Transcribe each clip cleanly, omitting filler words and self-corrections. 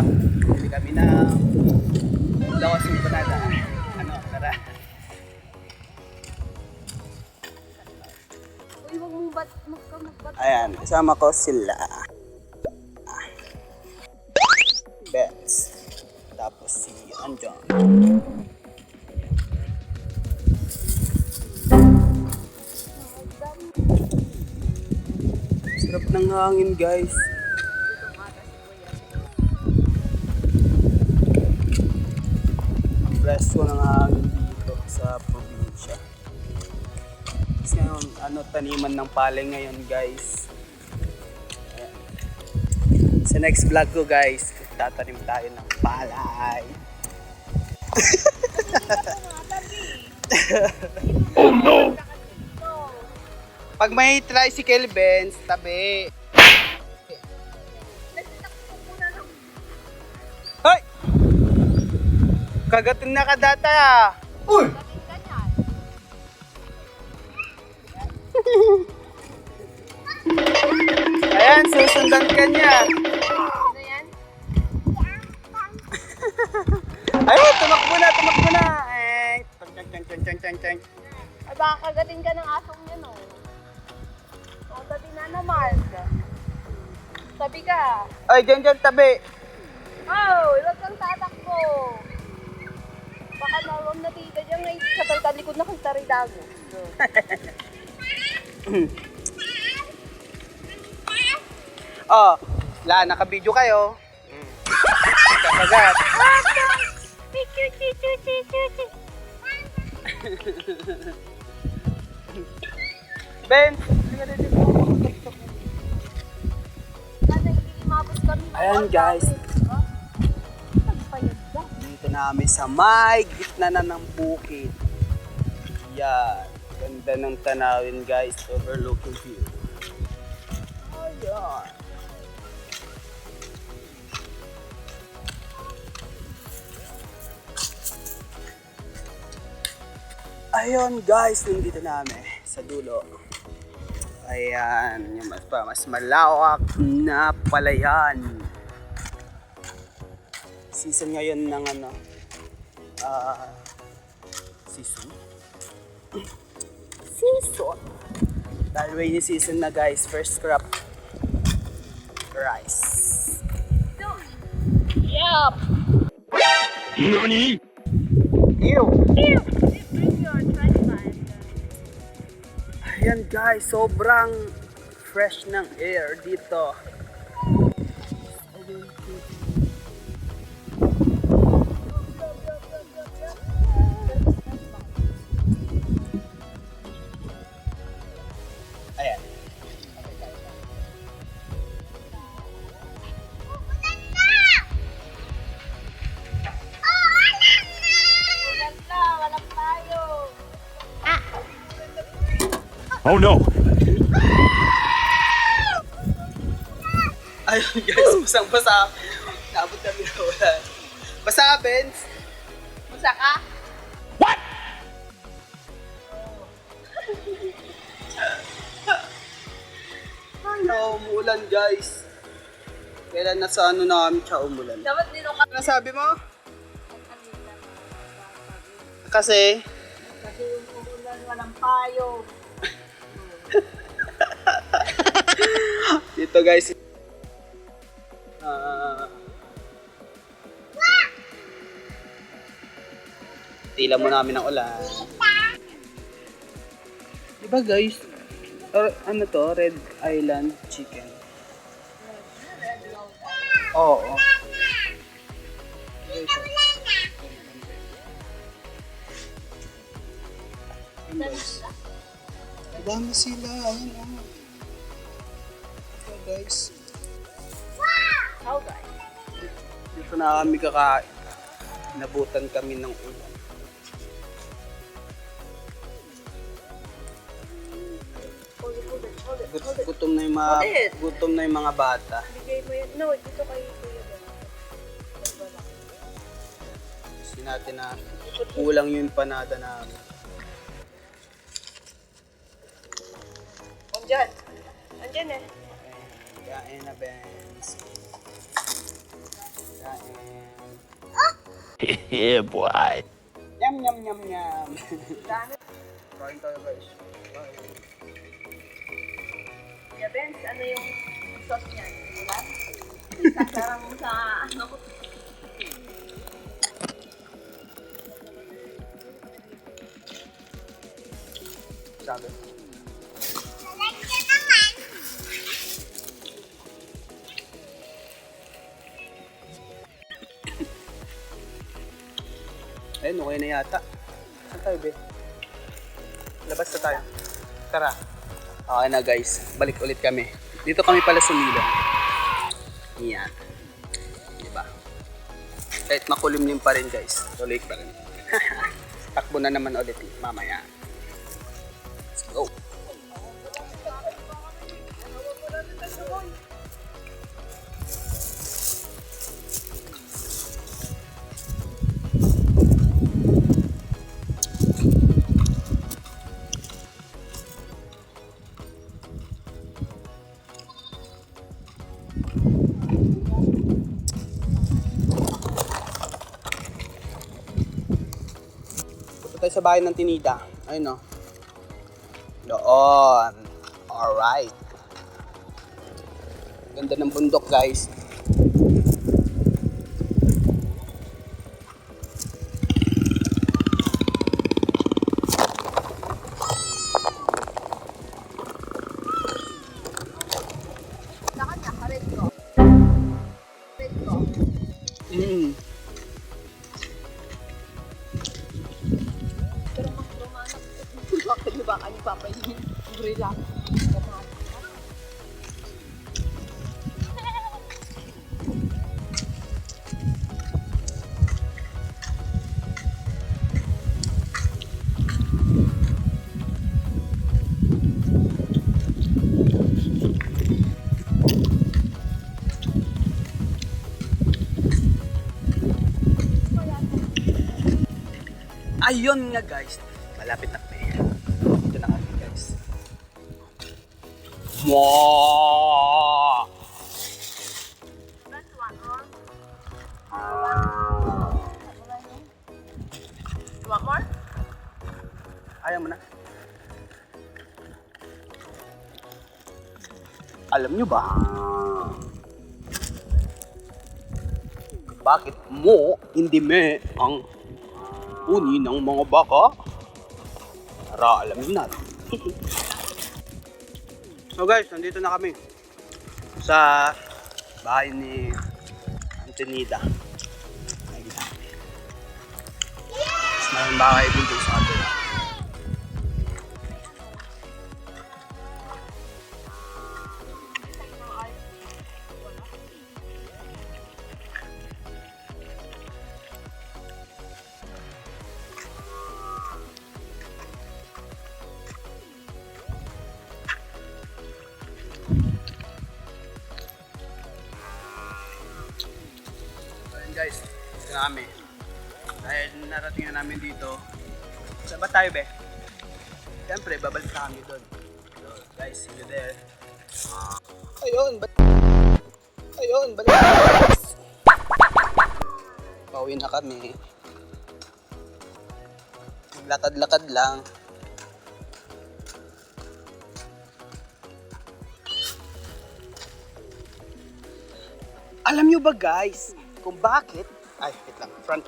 lang. Bili kami ng lawas ng banana. Ano, tara. Uy, wag mong magbat. Ayan, kasama ko sila. Benz. Tapos si Anjon. Sarap ng hangin, guys. Presko ng hangin dito sa probinsya. Kasi ngayon, taniman ng palay ngayon, guys. Ayan. Sa next vlog ko, guys, tatanim tayo ng palay. Oh no! Pag may tricycle, Benz, tabi. Hoy! Kagatin na ka data. Uy! Ayan, susundan ka niya. Ano yan? Ayun, tumakbo na. Eh, chang. Ay, baka kagatin ka ng asong yan, oh. O, tabi na naman. Tabi ka. Ay, dyan, tabi. Oh, huwag kang tatakbo. Baka nawag na tita dyan ngayon sa talikod na kang taridago. Oh, nakabidyo kayo. Kapagat. Ben, Sana hindi limabos kami. ayan guys, Nagpayag ba? dito na kami sa may gitna na ng bukid. Yan, ganda ng tanawin guys, overlooking view. Ayan. Ayun guys, nandito na kami sa dulo. Ayan, yung mas malawak na palayan. Season ngayon ng season? Dahil rainy season na guys, first crop, rice. Yup! NANI?! Ew! Bring your trash bag. Ayan guys, sobrang fresh ng air dito. Ayan. Ganda, walang tayo. Oh no! Ayun guys, basang-basa. Naabot kami na wala. Basa ka, Benz? Busa ka? Ano, umuulan guys. Kailan nasa na kami siya umulan. Dapat nilukat. Ano sabi mo? Kasi, Kasi yung umulan, walang payo. dito guys. Tila mo namin ang ulan. Diba guys? Ano to? Red Island chicken. Oo. Dami sila. Ayun o. Guys. How guys? Dito na kami kakain. Nabutan kami ng ulan. Gutom na yung mga bata. Bigay mo yan. No, dito kay Kuya Ben. Kasi natin na kulang yung panada namin. Andyan. Andyan eh. Kain na, Benz. Kain Yeah, boy. Yum, yum, yum, yum. Dami. Kain tayo guys. Kuya Benz, ano yung sauce niyan? Wala? Sasarang mo sa ano ko. Sabi. Ayun, okay na yata. Saan tayo, be? Labas na tayo. Tara. Okay na guys, balik ulit kami. Dito kami pala sumilong. Yan. Diba? Kahit makulimlim pa rin guys, tuloy pa rin. Takbo na naman ulit mamaya. Let's go. Tayo sa bahay ng Tinida. Ayun, no? Doon. Alright. Ganda ng bundok, guys. Sa kanya, karet ko. Karet ko. Pero mag-romanak. Bakit ba ka ni Papa yung gorilla? Ayun nga guys. Malapit na kami. Dito na kami guys. Wow! That's one more. You want more? Ayaw mo na. Alam nyo ba? Bakit mo hindi me ang uni ng mga baka? Tara, alamin natin. So guys, nandito na kami sa bahay ni Antonida. Nakikita kami. Mas maraming bahay dito sa atin. Guys, ito na kami. Dahil narating na namin dito. Saan ba tayo, be? Siyempre, babalik na kami doon. So, guys, see you there. Ayun, balik na guys. Pauwi na kami. Lakad-lakad lang. Alam nyo ba guys, kung bakit, wait lang, front.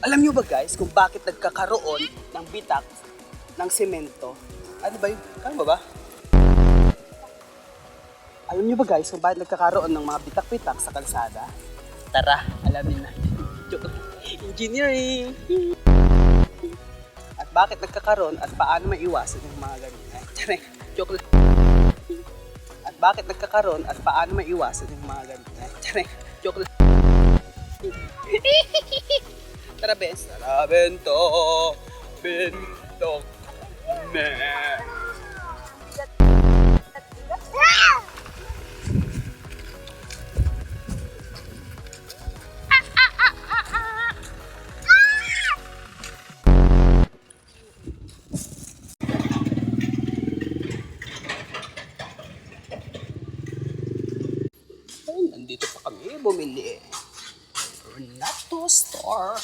Alam nyo ba guys, kung bakit nagkakaroon ng bitak ng semento? Ano ba yun? Kaya ba? Alam nyo ba guys, kung bakit nagkakaroon ng mga bitak-bitak sa kalsada? Tara, alamin na. Engineering! At bakit nagkakaroon at paano maiwasan yung mga ganyan? Joke lang. At bakit nagkakaroon at paano maiwasan yung mga ganyan? Joke lang. Tara, Bens. Tara, bento. Bento. Me. Ay, nandito pa kami bumili. Ornato Store.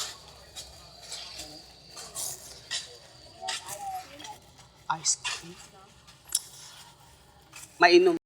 Ice cream. Mainom.